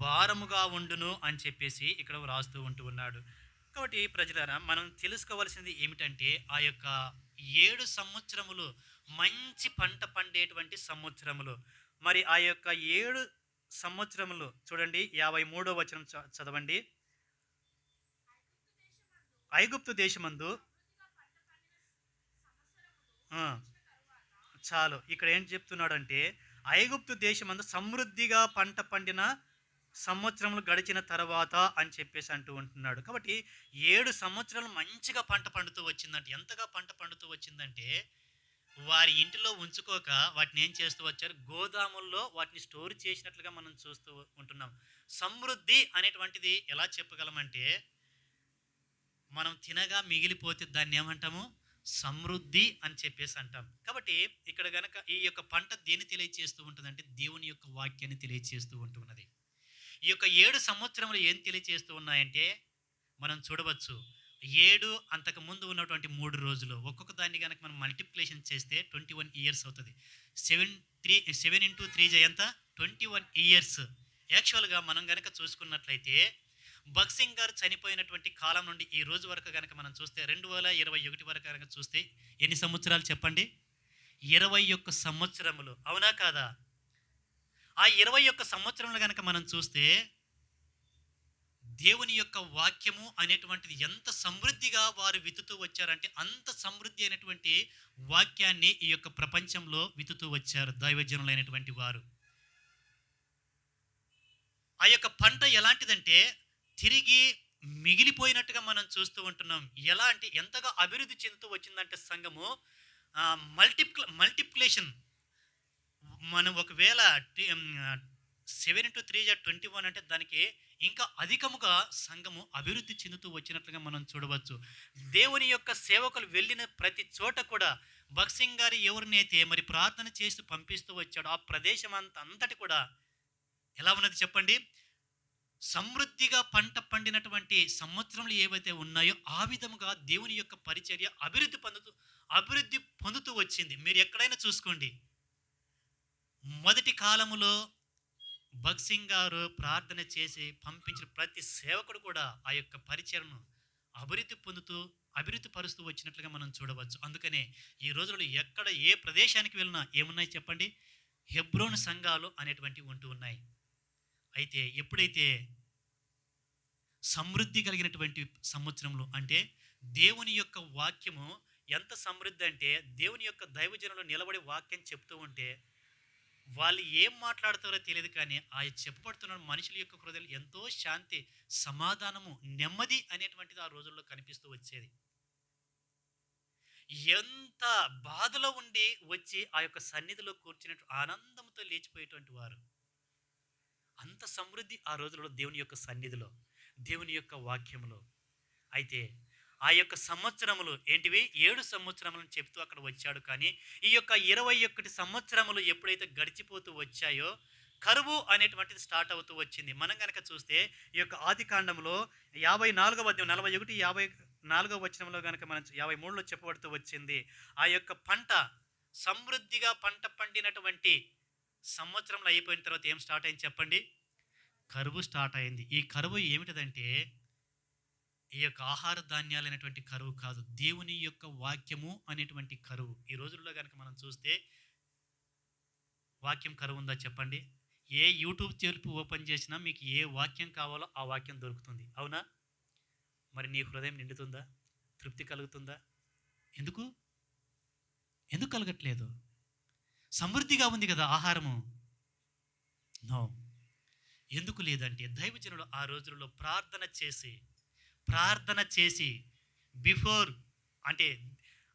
భారముగా ఉండును అని చెప్పేసి ఇక్కడ వ్రాస్తూ ఉన్నాడు. కాబట్టి ప్రజలారా, మనం తెలుసుకోవాల్సింది ఏమిటంటే ఆ యొక్క 7 సంవత్సరములు మంచి పంట పండేటువంటి సంవత్సరములు. మరి ఆ యొక్క 7 సంవత్సరములు చూడండి, 53వ వచనం చదవండి. ఐగుప్తు దేశమందు చాలు. ఇక్కడ ఏం చెప్తున్నాడంటే ఐగుప్తు దేశమందు సమృద్ధిగా పంట పండిన సంవత్సరములు గడిచిన తర్వాత అని చెప్పేసి అంటూ ఉంటున్నాడు. కాబట్టి 7 సంవత్సరాలు మంచిగా పంట పండుతూ వచ్చిందంటే, ఎంతగా పంట పండుతూ వచ్చిందంటే, వారి ఇంటిలో ఉంచుకోక వాటిని ఏం చేస్తూ వచ్చారు, గోదాముల్లో వాటిని స్టోర్ చేసినట్లుగా మనం చూస్తూ ఉంటున్నాం. సమృద్ధి అనేటువంటిది ఎలా చెప్పగలమంటే, మనం తినగా మిగిలిపోతే దాన్ని ఏమంటాము, సమృద్ధి అని చెప్పేసి అంటాం. కాబట్టి ఇక్కడ గనక ఈ యొక్క పంట దేన్ని తెలియచేస్తూ ఉంటుందంటే, దేవుని యొక్క వాక్యాన్ని తెలియచేస్తూ ఉంటున్నది. ఈ యొక్క 7 సంవత్సరములు ఏం తెలియచేస్తూ ఉన్నాయంటే, మనం చూడవచ్చు. 7 అంతకు ముందు ఉన్నటువంటి 3 రోజులు ఒక్కొక్క దాన్ని గనక మనం మల్టిప్లికేషన్ చేస్తే 21 ఇయర్స్ అవుతది. 7 ఇంటూ 3 ఎంత? 21 ఇయర్స్. యాక్చువల్‌గా మనం గనక చూసుకున్నట్లయితే, భగత్ సింగ్ గారు చనిపోయినటువంటి కాలం నుండి ఈ రోజు వరకు గనక మనం చూస్తే 2021 వరకు గనక చూస్తే ఎన్ని సంవత్సరాలు చెప్పండి? 21 సంవత్సరములు. అవునా కాదా? ఆ 21 సంవత్సరములు గనక మనం చూస్తే, దేవుని యొక్క వాక్యము అనేటువంటిది ఎంత సమృద్ధిగా వారు విత్తుతూ వచ్చారంటే, అంత సమృద్ధి అయినటువంటి వాక్యాన్ని ఈ యొక్క ప్రపంచంలో విత్తుతూ వచ్చారు దైవజనులైనటువంటి వారు. ఆ యొక్క పంట ఎలాంటిదంటే, తిరిగి మిగిలిపోయినట్టుగా మనం చూస్తూ ఉంటున్నాం. ఎలా అంటే ఎంతగా అభివృద్ధి చెందుతూ వచ్చిందంటే సంఘము, మల్టిప్లికేషన్, మనం ఒకవేళ 7 into 3 = 21 అంటే దానికి ఇంకా అధికముగా సంఘము అభివృద్ధి చెందుతూ వచ్చినట్లుగా మనం చూడవచ్చు. దేవుని యొక్క సేవకులు వెళ్ళిన ప్రతి చోట కూడా భగత్ సింగ్ గారు ఎవరినైతే మరి ప్రార్థన చేస్తూ పంపిస్తూ వచ్చాడో, ఆ ప్రదేశం అంతటి కూడా ఎలా ఉన్నది చెప్పండి? సమృద్ధిగా పంట పండినటువంటి సంవత్సరములు ఏవైతే ఉన్నాయో, ఆ విధముగా దేవుని యొక్క పరిచర్య అభివృద్ధి పొందుతూ వచ్చింది. మీరు ఎక్కడైనా చూసుకోండి. మొదటి కాలములో భగత్ సింగ్ గారు ప్రార్థన చేసి పంపించిన ప్రతి సేవకుడు కూడా ఆ యొక్క పరిచయను అభివృద్ధి పరుస్తూ వచ్చినట్లుగా మనం చూడవచ్చు. అందుకనే ఈ రోజుల్లో ఎక్కడ ఏ ప్రదేశానికి వెళ్ళినా ఏమున్నాయి చెప్పండి? హెబ్రోన్ సంఘాలు అనేటువంటివి ఉంటూ ఉన్నాయి. అయితే ఎప్పుడైతే సమృద్ధి కలిగినటువంటి సంవత్సరంలో అంటే, దేవుని యొక్క వాక్యము ఎంత సమృద్ధి అంటే, దేవుని యొక్క దైవజనులు నిలబడి వాక్యం చెప్తూ ఉంటే, వాళ్ళు ఏం మాట్లాడతారో తెలియదు కానీ, ఆ చెప్పబడుతున్న మనుషుల యొక్క హృదయాలు ఎంతో శాంతి, సమాధానము, నెమ్మది అనేటువంటిది ఆ రోజుల్లో కనిపిస్తూ వచ్చేది. ఎంత బాధలో ఉండి వచ్చి ఆ యొక్క సన్నిధిలో కూర్చున్నట్టు ఆనందంతో లేచిపోయేటువంటి వారు. అంత సమృద్ధి ఆ రోజుల్లో దేవుని యొక్క సన్నిధిలో, దేవుని యొక్క వాక్యములో. అయితే ఆ యొక్క సంవత్సరములు ఏంటివి? 7 సంవత్సరములను చెప్తూ అక్కడ వచ్చాడు. కానీ ఈ యొక్క 21 సంవత్సరములు ఎప్పుడైతే గడిచిపోతూ వచ్చాయో, కరువు అనేటువంటిది స్టార్ట్ అవుతూ వచ్చింది. మనం గనక చూస్తే ఈ యొక్క ఆదికాండంలో 54వ అధ్యాయం 41, 54వ వచనంలో గనక మనం 53లో చెప్పబడుతూ వచ్చింది. ఆ యొక్క పంట సమృద్ధిగా పంట పండినటువంటి సంవత్సరంలో అయిపోయిన తర్వాత ఏం స్టార్ట్ అయింది చెప్పండి? కరువు స్టార్ట్ అయింది. ఈ కరువు ఏమిటిదంటే, ఈ యొక్క ఆహార ధాన్యాలైనటువంటి కరువు కాదు, దేవుని యొక్క వాక్యము అనేటువంటి కరువు. ఈ రోజుల్లో కనుక మనం చూస్తే వాక్యం కరువు ఉందా చెప్పండి? ఏ యూట్యూబ్ తెలుపు ఓపెన్ చేసినా మీకు ఏ వాక్యం కావాలో ఆ వాక్యం దొరుకుతుంది. అవునా? మరి నీ హృదయం నిండుతుందా? తృప్తి కలుగుతుందా? ఎందుకు ఎందుకు కలగట్లేదు? సమృద్ధిగా ఉంది కదా ఆహారము. నో. ఎందుకు లేదంటే, దైవజనులు ఆ రోజుల్లో ప్రార్థన చేసి బిఫోర్ అంటే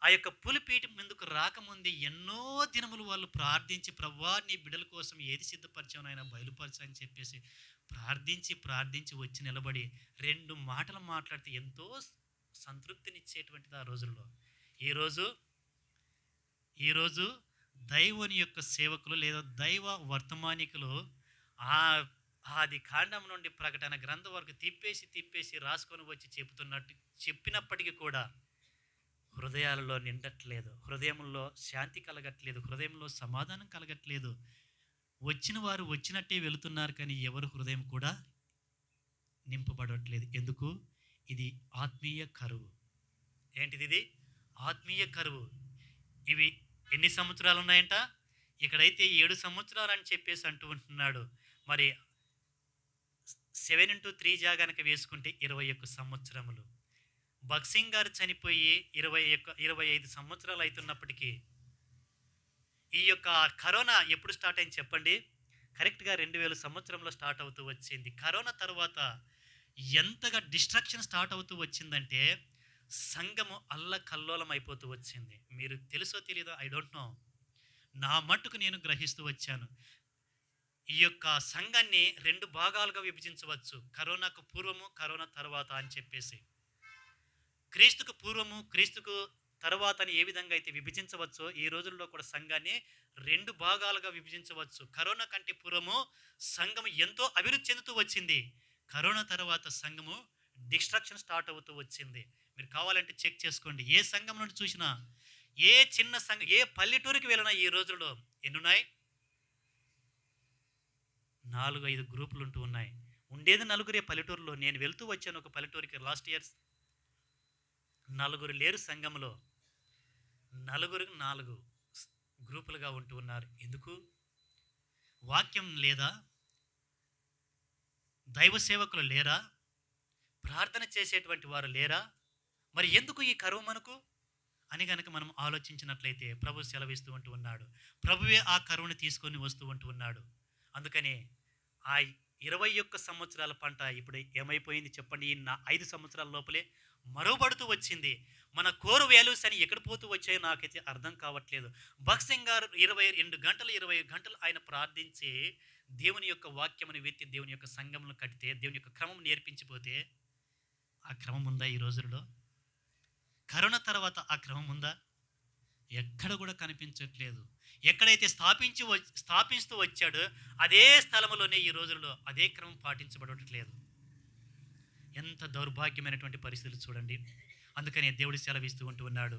ఆ యొక్క పులిపీఠం ముందుకు రాకముందే ఎన్నో దినములు వాళ్ళు ప్రార్థించి, ప్రభువా నీ బిడ్డల కోసం ఏది సిద్ధపరిచావు నాయనా బయలుపరచని చెప్పేసి ప్రార్థించి వచ్చి నిలబడి 2 మాటలు మాట్లాడితే ఎంతో సంతృప్తినిచ్చేటువంటిది ఆ రోజుల్లో. ఈరోజు దైవుని యొక్క సేవకులు లేదా దైవ వర్తమానికులు ఆ ఆది కాండం నుండి ప్రకటన గ్రంథం వరకు తిప్పేసి రాసుకొని వచ్చి చెప్పినప్పటికీ కూడా హృదయాలలో నిండట్లేదు, హృదయంలో శాంతి కలగట్లేదు, హృదయంలో సమాధానం కలగట్లేదు. వచ్చిన వారు వచ్చినట్టే వెళుతున్నారు కానీ ఎవరు హృదయం కూడా నింపబడట్లేదు. ఎందుకు? ఇది ఆత్మీయ కరువు. ఏంటిది? ఇది ఆత్మీయ కరువు. ఇవి ఎన్ని సంవత్సరాలు ఉన్నాయంట? ఇక్కడైతే 7 సంవత్సరాలు అని చెప్పేసి అంటూ ఉంటున్నాడు. మరి 7 into 3 గనక వేసుకుంటే 21 సంవత్సరములు. భగత్ సింగ్ గారు చనిపోయి 25 సంవత్సరాలు అవుతున్నప్పటికీ ఈ యొక్క కరోనా ఎప్పుడు స్టార్ట్ అయింది చెప్పండి? కరెక్ట్‌గా 2000 సంవత్సరంలో స్టార్ట్ అవుతూ వచ్చింది. కరోనా తర్వాత ఎంతగా డిస్ట్రాక్షన్ స్టార్ట్ అవుతూ వచ్చిందంటే, సంఘము అల్లకల్లోలం అయిపోతూ వచ్చింది. మీరు తెలుసో తెలీదో ఐ డోంట్ నో. నా మట్టుకు నేను గ్రహిస్తూ వచ్చాను. ఈ యొక్క సంఘాన్ని 2 భాగాలుగా విభజించవచ్చు. కరోనాకు పూర్వము, కరోనా తర్వాత అని చెప్పేసి. క్రీస్తుకు పూర్వము, క్రీస్తుకు తరువాత అని ఏ విధంగా అయితే విభజించవచ్చో, ఈ రోజుల్లో కూడా సంఘాన్ని 2 భాగాలుగా విభజించవచ్చు. కరోనా కంటే పూర్వము సంఘం ఎంతో అభివృద్ధి చెందుతూ వచ్చింది. కరోనా తర్వాత సంఘము డిస్ట్రక్షన్ స్టార్ట్ అవుతూ వచ్చింది. మీరు కావాలంటే చెక్ చేసుకోండి. ఏ సంఘం నుండి చూసినా, ఏ చిన్న సంఘం, ఏ పల్లెటూరికి వెళ్ళినా ఈ రోజుల్లో ఎన్నున్నాయి? 4, 5 గ్రూపులు ఉంటూ ఉన్నాయి. ఉండేది నలుగురే పల్లెటూరులో. నేను వెళ్తూ వచ్చాను ఒక పల్లెటూరికి లాస్ట్ ఇయర్. నలుగురు లేరు సంఘంలో. నలుగురికి 4 గ్రూపులుగా ఉంటూ ఉన్నారు. ఎందుకు? వాక్యం లేదా? దైవ సేవకులు లేరా? ప్రార్థన చేసేటువంటి వారు లేరా? మరి ఎందుకు ఈ కరువు మనకు అని గనక మనం ఆలోచించినట్లయితే ప్రభు సెలవిస్తూ ఉంటూ ఉన్నాడు. ప్రభువే ఆ కరువుని తీసుకొని వస్తూ ఉంటూ ఉన్నాడు. అందుకనే ఆ 21 సంవత్సరాల పంట ఇప్పుడు ఏమైపోయింది చెప్పండి? ఈ 5 సంవత్సరాల లోపలే మరోబడుతూ వచ్చింది. మన కోర్ వాల్యూస్ అని ఎక్కడ పోతూ వచ్చాయో నాకైతే అర్థం కావట్లేదు. భగత్ సింగ్ గారు 22 గంటలు, 20 గంటలు ఆయన ప్రార్థించి దేవుని యొక్క వాక్యమును వెత్తి దేవుని యొక్క సంఘమును కడితే, దేవుని యొక్క క్రమం నేర్పించిపోతే, ఆ క్రమం ఉందా ఈ రోజుల్లో? కరోనా తర్వాత ఆ క్రమం ఉందా? ఎక్కడ కూడా కనిపించట్లేదు. ఎక్కడైతే స్థాపిస్తూ వచ్చాడో అదే స్థలములోనే ఈ రోజుల్లో అదే క్రమం పాటించబడట్లేదు. ఎంత దౌర్భాగ్యమైనటువంటి పరిస్థితులు చూడండి. అందుకనే దేవుడు సెలవిస్తూ ఉంటూ ఉన్నాడు.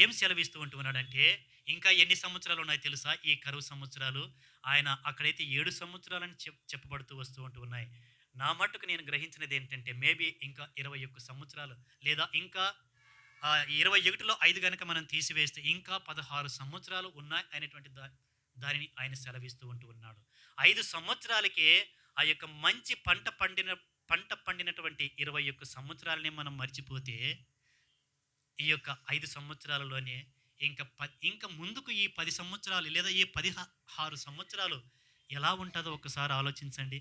ఏం సెలవిస్తూ ఉంటూ ఉన్నాడంటే, ఇంకా ఎన్ని సంవత్సరాలు ఉన్నాయో తెలుసా? ఈ కరువు సంవత్సరాలు. ఆయన అక్కడైతే 7 సంవత్సరాలని చెప్పబడుతూ వస్తూ ఉంటూ ఉన్నాయి. నా మట్టుకు నేను గ్రహించినది ఏంటంటే, మేబీ ఇంకా 21 సంవత్సరాలు, లేదా ఇంకా 21లో 5 గనక మనం తీసివేస్తే ఇంకా 16 సంవత్సరాలు ఉన్నాయి అనేటువంటి దానిని ఆయన సెలవిస్తూ ఉంటూ ఉన్నాడు. 5 సంవత్సరాలకే ఆ యొక్క మంచి పంట పండినటువంటి 21 సంవత్సరాలని మనం మర్చిపోతే, ఈ యొక్క 5 సంవత్సరాలలోనే ఇంకా ముందుకు ఈ 10 సంవత్సరాలు లేదా ఈ 16 సంవత్సరాలు ఎలా ఉంటుందో ఒకసారి ఆలోచించండి.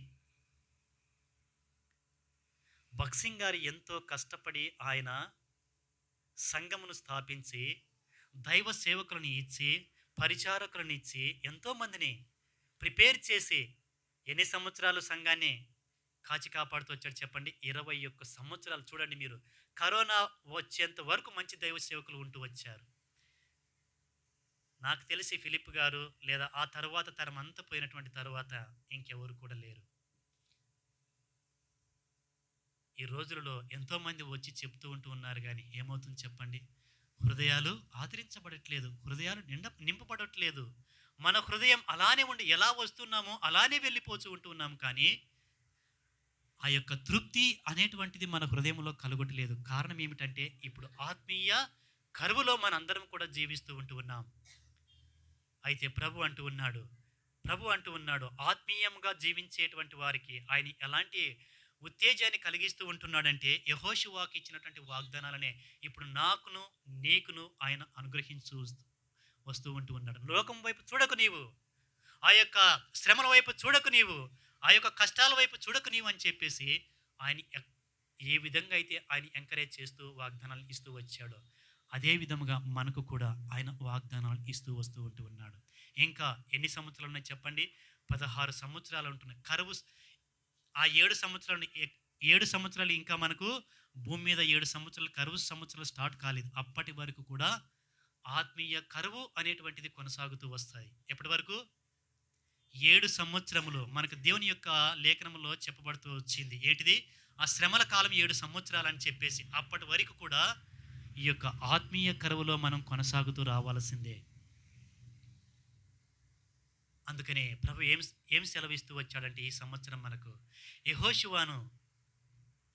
భగత్ సింగ్ గారు ఎంతో కష్టపడి ఆయన సంఘమును స్థాపించి, దైవ సేవకులను ఇచ్చి, పరిచారకులను ఇచ్చి, ఎంతోమందిని ప్రిపేర్ చేసి ఎన్ని సంవత్సరాలు సంఘాన్ని కాచి కాపాడుతూ వచ్చాడు చెప్పండి? 21 సంవత్సరాలు. చూడండి మీరు, కరోనా వచ్చేంత వరకు మంచి దైవ సేవకులు ఉంటూ వచ్చారు. నాకు తెలిసి ఫిలిప్ గారు లేదా ఆ తర్వాత తరం అంతా పోయినటువంటి తర్వాత ఇంకెవరు కూడా లేరు. ఈ రోజులలో ఎంతోమంది వచ్చి చెప్తూ ఉంటూ ఉన్నారు, కానీ ఏమవుతుంది చెప్పండి? హృదయాలు ఆదరించబడట్లేదు, హృదయాలు నింపబడట్లేదు. మన హృదయం అలానే ఉండి ఎలా వస్తున్నామో అలానే వెళ్ళిపోతూ ఉంటూ ఉన్నాం, కానీ ఆ యొక్క తృప్తి అనేటువంటిది మన హృదయంలో కలుగట్లేదు. కారణం ఏమిటంటే, ఇప్పుడు ఆత్మీయ కరువులో మనందరం కూడా జీవిస్తూ ఉంటూ ఉన్నాం. అయితే ప్రభు అంటూ ఉన్నాడు ఆత్మీయంగా జీవించేటువంటి వారికి ఆయన ఎలాంటి ఉత్తేజాన్ని కలిగిస్తూ ఉంటున్నాడంటే, యెహోషువకు ఇచ్చినటువంటి వాగ్దానాలనే ఇప్పుడు నాకును నీకును ఆయన అనుగ్రహించు వస్తూ ఉంటూ ఉన్నాడు. లోకం వైపు చూడకు నీవు, ఆ యొక్క శ్రమల వైపు చూడకు నీవు, ఆ యొక్క కష్టాల వైపు చూడకు నీవు అని చెప్పేసి ఆయన ఏ విధంగా అయితే ఆయన ఎంకరేజ్ చేస్తూ వాగ్దానాలు ఇస్తూ వచ్చాడో, అదే విధముగా మనకు కూడా ఆయన వాగ్దానాలు ఇస్తూ వస్తూ ఉంటూ ఉన్నాడు. ఇంకా ఎన్ని సంవత్సరాలు ఉన్నాయి చెప్పండి? 16 సంవత్సరాలు ఉంటున్నాయి. కరువు ఆ 7 సంవత్సరాలు ఇంకా మనకు భూమి మీద 7 సంవత్సరాలు కరువు సంవత్సరాలు స్టార్ట్ కాలేదు. అప్పటి వరకు కూడా ఆత్మీయ కరువు అనేటువంటిది కొనసాగుతూ వస్తాయి. ఎప్పటి వరకు? 7 సంవత్సరములు మనకు దేవుని యొక్క లేఖనంలో చెప్పబడుతూ వచ్చింది. ఏంటిది? ఆ శ్రమల కాలం 7 సంవత్సరాలు అని చెప్పేసి. అప్పటి వరకు కూడా ఈ యొక్క ఆత్మీయ కరువులో మనం కొనసాగుతూ రావాల్సిందే. అందుకనే ప్రభు ఏం సెలవిస్తూ వచ్చాడంటే, ఈ సంవత్సరం మనకు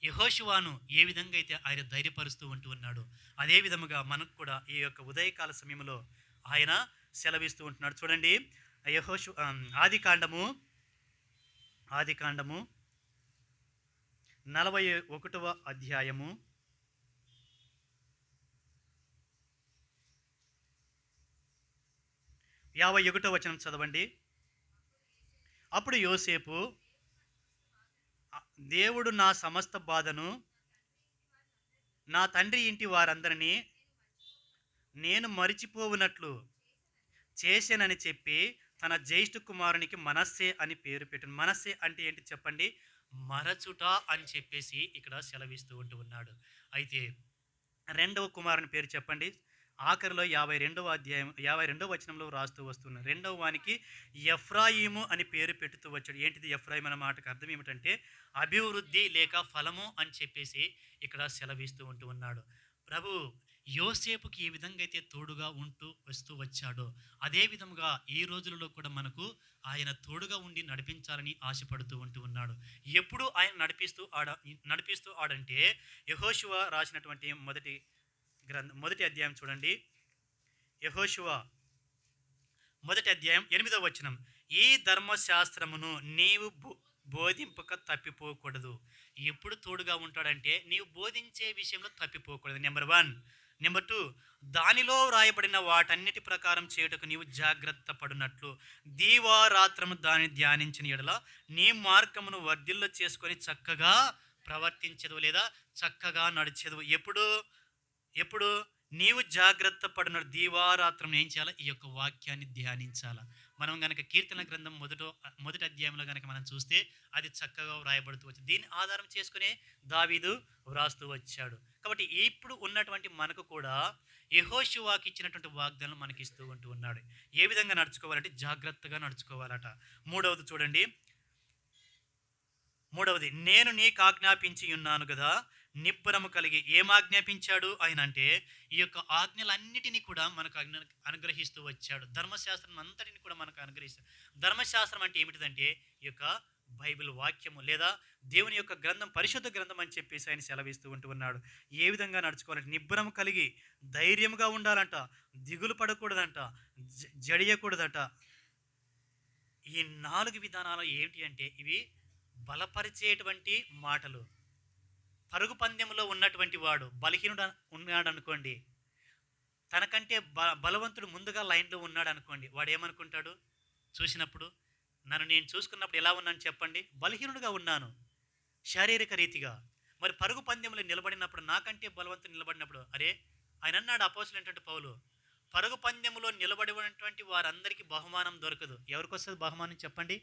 యెహోషువను ఏ విధంగా అయితే ఆయన ధైర్యపరుస్తూ ఉంటూ ఉన్నాడు, అదే విధముగా మనకు కూడా ఈ యొక్క ఉదయకాల సమయంలో ఆయన సెలవిస్తూ ఉంటున్నాడు. చూడండి, ఆదికాండము 41వ అధ్యాయము 51వ వచనం చదవండి. అప్పుడు యోసేపు, దేవుడు నా సమస్త బాధను నా తండ్రి ఇంటి వారందరినీ నేను మరిచిపోవునట్లు చేశానని చెప్పి తన జ్యేష్ఠ కుమారునికి మనస్సే అని పేరు పెట్టాను. మనస్సే అంటే ఏంటి చెప్పండి? మరచుట అని చెప్పేసి ఇక్కడ సెలవిస్తూ ఉన్నాడు. అయితే రెండవ కుమారుని పేరు చెప్పండి. ఆఖరిలో 52వ అధ్యాయం 52వ వచనంలో రాస్తూ వస్తున్నారు. రెండవ వానికి ఎఫ్రాయిము అని పేరు పెట్టుతూ వచ్చాడు. ఏంటిది ఎఫ్రాయిం అన్న మాటకు అర్థం ఏమిటంటే అభివృద్ధి లేక ఫలము అని చెప్పేసి ఇక్కడ సెలవిస్తూ ఉన్నాడు. ప్రభు యోసేపుకి ఏ విధంగా అయితే తోడుగా ఉంటూ వస్తూ వచ్చాడో అదే విధముగా ఈ రోజులలో కూడా మనకు ఆయన తోడుగా ఉండి నడిపించాలని ఆశపడుతూ ఉన్నాడు. ఎప్పుడు ఆయన నడిపిస్తూ ఆడంటే యెహోషువ రాసినటువంటి మొదటి అధ్యాయం చూడండి. యెహోషువ మొదటి అధ్యాయం 8వ వచనం. ఈ ధర్మశాస్త్రమును నీవు బోధింపక తప్పిపోకూడదు. ఎప్పుడు తోడుగా ఉంటాడంటే నీవు బోధించే విషయంలో తప్పిపోకూడదు. నెంబర్ 1. నెంబర్ 2, దానిలో వ్రాయబడిన వాటన్నిటి ప్రకారం చేయుటకు నీవు జాగ్రత్త పడినట్లు దీవారాత్రము దాన్ని ధ్యానించిన యెడల నీ మార్గమును వర్ధిల్ల చేసుకొని చక్కగా ప్రవర్తించదు లేదా చక్కగా నడిచెదవు. ఎప్పుడు నీవు జాగ్రత్త పడిన దీవారాత్రం ఏం చేయాలి? ఈ యొక్క వాక్యాన్ని ధ్యానించాలా. మనం గనక కీర్తన గ్రంథం మొదటి అధ్యాయంలో గనక మనం చూస్తే అది చక్కగా వ్రాయబడుతూ వచ్చింది. దీన్ని ఆధారం చేసుకునే దావీదు వ్రాస్తూ వచ్చాడు. కాబట్టి ఇప్పుడు ఉన్నటువంటి మనకు కూడా యెహోషువకి ఇచ్చినటువంటి వాగ్దానం మనకి ఇస్తూ ఉన్నాడు. ఏ విధంగా నడుచుకోవాలంటే జాగ్రత్తగా నడుచుకోవాలట. మూడవది చూడండి. నేను నీకు ఆజ్ఞాపించి ఉన్నాను కదా, నిబ్బరము కలిగి. ఏం ఆజ్ఞాపించాడు ఆయన అంటే ఈ యొక్క ఆజ్ఞలన్నిటినీ కూడా మనకు అనుగ్రహిస్తూ వచ్చాడు. ధర్మశాస్త్రం అంతటిని కూడా మనకు అనుగ్రహిస్తాడు. ధర్మశాస్త్రం అంటే ఏమిటిదంటే ఈ యొక్క బైబిల్ వాక్యము లేదా దేవుని యొక్క గ్రంథం, పరిశుద్ధ గ్రంథం అని చెప్పేసి ఆయన సెలవిస్తూ ఉన్నాడు. ఏ విధంగా నడుచుకోవాలంటే నిబ్బరం కలిగి ధైర్యంగా ఉండాలంట, దిగులు పడకూడదంట, జడియకూడదట. ఈ 4 విధానాలు ఏమిటి అంటే ఇవి బలపరిచేటువంటి మాటలు. పరుగు పందెంలో ఉన్నటువంటి వాడు బలహీనుడు ఉన్నాడు అనుకోండి, తనకంటే బలవంతుడు ముందుగా లైన్లో ఉన్నాడు అనుకోండి, వాడు ఏమనుకుంటాడు? చూసినప్పుడు నన్ను నేను చూసుకున్నప్పుడు ఎలా ఉన్నాను చెప్పండి? బలహీనుడుగా ఉన్నాను శారీరక రీతిగా. మరి పరుగు పందెంలో నిలబడినప్పుడు నాకంటే బలవంతుడు నిలబడినప్పుడు అరే ఆయన అన్నాడు అపోస్తలుడైనటువంటి పౌలు, పరుగు పందెంలో నిలబడినటువంటి వారందరికీ బహుమానం దొరకదు. ఎవరికి వస్తుంది బహుమానం చెప్పండి?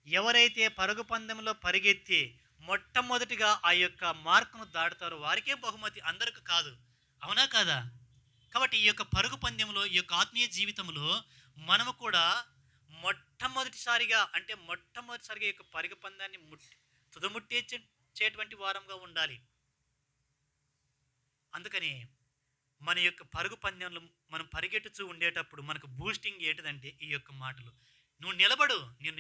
ఎవరైతే పరుగు పందెంలో పరిగెత్తి మొట్టమొదటిగా ఆ యొక్క మార్కును దాటుతారో వారికే బహుమతి, అందరికి కాదు. అవునా కాదా? కాబట్టి ఈ యొక్క పరుగు పందెంలో ఈ యొక్క ఆత్మీయ జీవితంలో మనము కూడా మొట్టమొదటిసారిగా ఈ యొక్క పరుగు పందాన్ని తుదముట్టేటువంటి వారంగా ఉండాలి. అందుకని మన యొక్క పరుగు పందెంలో మనం పరిగెట్టుతూ ఉండేటప్పుడు మనకు బూస్టింగ్ ఏంటిదంటే ఈ యొక్క మాటలు. నువ్వు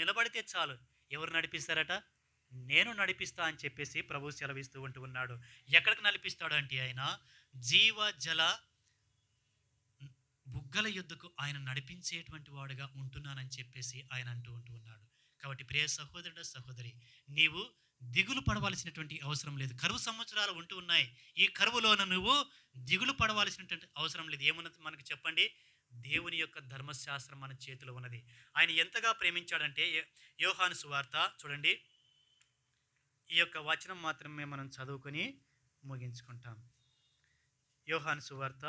నిలబడితే చాలు. ఎవరు నడిపిస్తారట? నేను నడిపిస్తా అని చెప్పేసి ప్రభు సెలవిస్తూ ఉన్నాడు. ఎక్కడికి నడిపిస్తాడు అంటే ఆయన జీవ జల బుగ్గల యుద్ధకు ఆయన నడిపించేటువంటి వాడుగా ఉంటున్నానని చెప్పేసి ఆయన అంటూ ఉన్నాడు. కాబట్టి ప్రియ సహోదరుడు సహోదరి, నీవు దిగులు పడవలసినటువంటి అవసరం లేదు. కరువు సంవత్సరాలు ఉంటూ ఉన్నాయి. ఈ కరువులోన నువ్వు దిగులు పడవలసినటువంటి అవసరం లేదు. ఏమున్నది మనకు చెప్పండి? దేవుని యొక్క ధర్మశాస్త్రం మన చేతిలో ఉన్నది. ఆయన ఎంతగా ప్రేమించాడంటే యోహాను సువార్త చూడండి. ఈ యొక్క వచనం మాత్రమే మనం చదువుకొని ముగించుకుంటాం. యోహాను సువార్త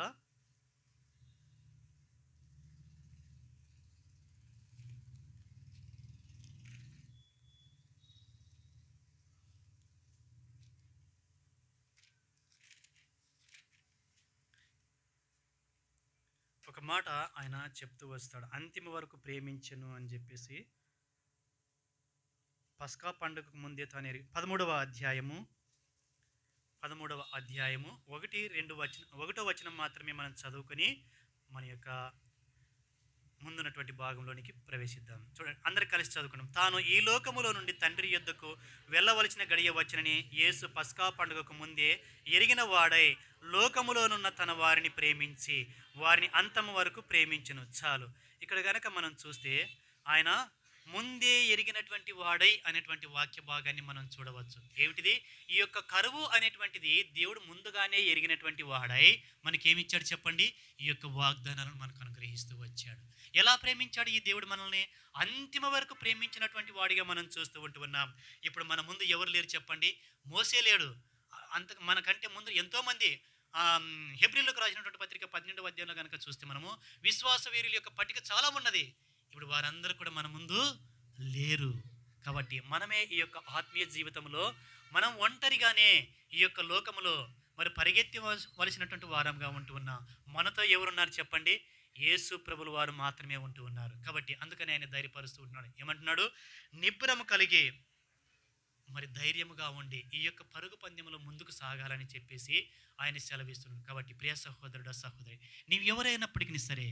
ఒక మాట ఆయన చెప్తూ వస్తాడు. అంతిమ వరకు ప్రేమించను అని చెప్పేసి పస్కా పండుగకు ముందే తాను 13వ అధ్యాయము 1-2 వచనం మాత్రమే మనం చదువుకొని మన యొక్క ముందున్నటువంటి భాగంలోనికి ప్రవేశిద్దాం. చూడండి, అందరు కలిసి చదువుకున్నాం. తాను ఈ లోకములో నుండి తండ్రి యొద్దకు వెళ్ళవలసిన గడియ వచ్చినని యేసు పస్కా పండుగకు ముందే ఎరిగిన వాడై లోకములోనున్న తన వారిని ప్రేమించి వారిని అంతము వరకు ప్రేమించును. చాలు. ఇక్కడ కనుక మనం చూస్తే ఆయన ముందే ఎరిగినటువంటి వాడై అనేటువంటి వాక్య భాగాన్ని మనం చూడవచ్చు. ఏమిటిది? ఈ యొక్క కరువు అనేటువంటిది దేవుడు ముందుగానే ఎరిగినటువంటి వాడై మనకేమిచ్చాడు చెప్పండి? ఈ యొక్క వాగ్దానాలను మనకు అనుగ్రహిస్తూ వచ్చాడు. ఎలా ప్రేమించాడు ఈ దేవుడు మనల్ని? అంతిమ వరకు ప్రేమించినటువంటి వాడిగా మనం చూస్తూ ఉంటున్నాం. ఇప్పుడు మన ముందు ఎవరు లేరు చెప్పండి? మోసే లేడు. అంత మనకంటే ముందు ఎంతోమంది హెబ్రీయులకు రాసినటువంటి పత్రిక 12వ అధ్యాయంలో గనుక చూస్తే మనము విశ్వాస వీరుల యొక్క పట్టిక చాలా ఉన్నది. ఇప్పుడు వారందరూ కూడా మన ముందు లేరు. కాబట్టి మనమే ఈ యొక్క ఆత్మీయ జీవితంలో మనం ఒంటరిగానే ఈ యొక్క లోకములో మరి పరిగెత్తవలసినటువంటి వారంగా ఉంటూ ఉన్నాం. మనతో ఎవరున్నారు చెప్పండి? యేసు ప్రభుల వారు మాత్రమే ఉంటూ ఉన్నారు. కాబట్టి అందుకని ఆయన ధైర్యపరుస్తూ ఉంటున్నాడు. ఏమంటున్నాడు? నిబ్బరము కలిగి మరి ధైర్యముగా ఉండి ఈ యొక్క పరుగు పందెంలో ముందుకు సాగాలని చెప్పేసి ఆయన సెలవిస్తున్నాడు. కాబట్టి ప్రియ సహోదరుడు సహోదరి, నీవు ఎవరైనప్పటికీ సరే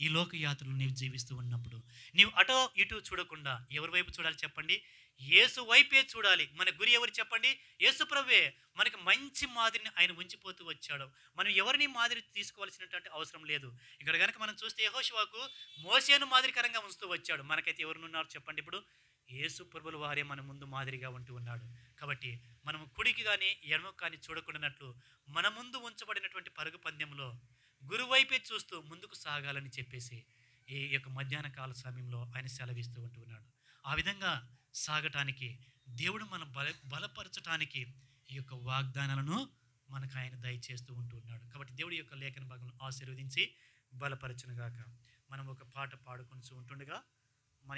ఈ లోక యాత్రలు నీవు జీవిస్తూ ఉన్నప్పుడు నీవు అటో ఇటు చూడకుండా ఎవరి వైపు చూడాలి చెప్పండి? యేసు వైపే చూడాలి. మన గురి ఎవరు చెప్పండి? యేసు ప్రభువే. మనకి మంచి మాదిరిని ఆయన ఉంచిపోతూ వచ్చాడు. మనం ఎవరిని మాదిరి తీసుకోవాల్సినటువంటి అవసరం లేదు. ఇక్కడ కనుక మనం చూస్తే యెహోషువకు మోషేను మాదిరికరంగా ఉంచుతూ వచ్చాడు. మనకైతే ఎవరున్నారు చెప్పండి? ఇప్పుడు యేసు ప్రభుల వారే మన ముందు మాదిరిగా ఉంటూ ఉన్నాడు. కాబట్టి మనము కుడికి కానీ ఎడమకు కానీ చూడకుండానట్లు మన ముందు ఉంచబడినటువంటి పరుగు పందెంలో గురువైపే చూస్తూ ముందుకు సాగాలని చెప్పేసి ఈ యొక్క మధ్యాహ్న కాల సమయంలో ఆయన సెలవిస్తూ ఉంటూ ఉన్నాడు. ఆ విధంగా సాగటానికి దేవుడు మన బలపరచటానికి ఈ యొక్క వాగ్దానాలను మనకు ఆయన దయచేస్తూ ఉంటూ ఉన్నాడు. కాబట్టి దేవుడి యొక్క లేఖన భాగం ఆశీర్వదించి బలపరచునుగాక. మనం ఒక పాట పాడుకొని ఉంటుండగా మన